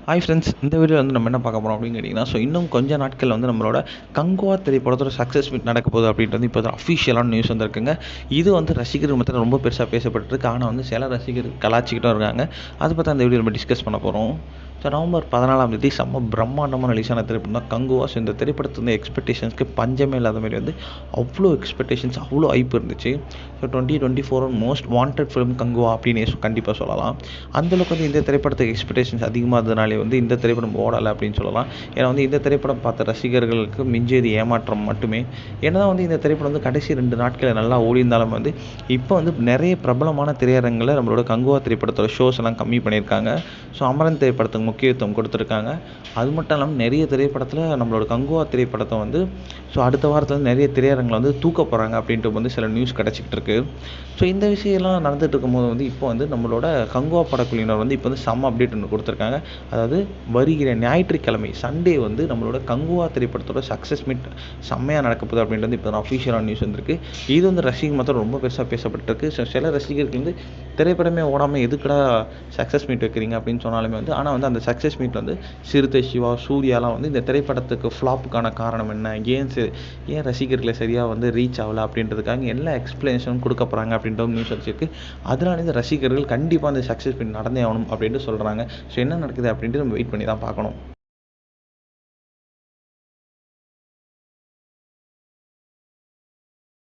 Hi friends, இந்த வீடியோவில் வந்து நம்ம என்ன பார்க்க போகிறோம் அப்படின்னு கேட்டிங்கன்னா, இன்னும் கொஞ்சம் நாட்களில் வந்து நம்மளோட கங்குவா திரைப்படத்தோட சக்ஸஸ் மீட் நடக்க போகுது அப்படின்ட்டு வந்து இப்போ அஃபிஷியலான நியூஸ் வந்திருக்குங்க. இது வந்து ரசிகர்கள் மத்தியில் ரொம்ப பெருசாக பேசப்பட்டிருக்கு. ஆனால் வந்து சில ரசிகர்கள் கலாச்சிக்கிட்டும் இருக்காங்க. அதை பற்றி அந்த வீடியோ நம்ம டிஸ்கஸ் பண்ண போகிறோம். நவம்பர் 14 செம்ம பிரம்மாண்டமான ரிலீஸ் ஆன திரைப்படம் தான் கங்குவா. இந்த திரைப்படத்து வந்து எக்ஸ்பெக்டேஷன்ஸ்க்கு பஞ்சமே இல்லாத மாதிரி வந்து அவ்வளோ எக்ஸ்பெக்டேஷன்ஸ், அவ்வளோ ஹைப் இருந்துச்சு. 2024 மோஸ்ட் வாண்டட் ஃபிலிம் கங்குவா அப்படின்னு கண்டிப்பாக சொல்லலாம். அந்தளவுக்கு வந்து இந்த திரைப்படத்துக்கு எக்ஸ்பெக்டேஷன்ஸ் அதிகமாக இருந்ததுனாலே வந்து இந்த திரைப்படம் ஓடலை அப்படின்னு சொல்லலாம். ஏன்னா வந்து இந்த திரைப்படம் பார்த்த ரசிகர்களுக்கு மிஞ்சியது ஏமாற்றம் மட்டுமே. ஏன்னா வந்து இந்த திரைப்படம் வந்து கடைசி 2 நாட்களில் நல்லா ஓடிந்தாலும் வந்து இப்போ வந்து நிறைய பிரபலமான திரையரங்கில் நம்மளோட கங்குவா திரைப்படத்தோட ஷோஸ் எல்லாம் கம்மி பண்ணியிருக்காங்க. அமரன் திரைப்படத்துக்கு முக்கியத்துவம் கொடுத்துருக்காங்க. அது மட்டும் இல்லாமல் நிறைய திரைப்படத்தில் நம்மளோட கங்குவா திரைப்படத்தை வந்து அடுத்த வாரத்தில் வந்து நிறைய திரையரங்கில் வந்து தூக்க போகிறாங்க அப்படின்ட்டு வந்து சில நியூஸ் கிடச்சிக்கிட்டு இருக்கு. இந்த விஷயம்லாம் நடந்துகிட்டு இருக்கும்போது வந்து இப்போ வந்து நம்மளோட கங்குவா படக்குழுவினர் வந்து இப்போ வந்து செம்ம அப்டேட் ஒன்று கொடுத்துருக்காங்க. அதாவது வருகிற ஞாயிற்றுக்கிழமை சண்டே வந்து நம்மளோட கங்குவா திரைப்படத்தோட சக்ஸஸ் மீட் செம்மையாக நடக்க போகுது அப்படின்ட்டு வந்து இப்போ அஃபிஷியலான நியூஸ் வந்திருக்கு. இது வந்து ரசிகர் மொத்தம் ரொம்ப பெருசாக பேசப்பட்டிருக்கு. சில ரசிகர்கள் வந்து திரைப்படமே ஓடாமல் எதுக்கடா சக்ஸஸ் மீட் வைக்கிறீங்க அப்படின்னு சொன்னாலுமே வந்து, ஆனால் வந்து அந்த சக்ஸஸ் மீட் வந்து சிறுத்தை சிவா, சூர்யாலாம் வந்து இந்த திரைப்படத்துக்கு ஃப்ளாப்புக்கான காரணம் என்ன, ஏன் ரசிகர்களை சரியாக வந்து ரீச் ஆகலை அப்படின்றதுக்காக எல்லா எக்ஸ்பிளனேஷனும் கொடுக்க போகிறாங்க அப்படின்ற நியூஸ் வச்சிருக்கு. அதனால இந்த ரசிகர்கள் கண்டிப்பாக அந்த சக்ஸஸ் மீட் நடந்தே ஆகணும் அப்படின்ட்டு சொல்கிறாங்க. என்ன நடக்குது அப்படின்ட்டு நம்ம வெயிட் பண்ணி தான் பார்க்கணும்.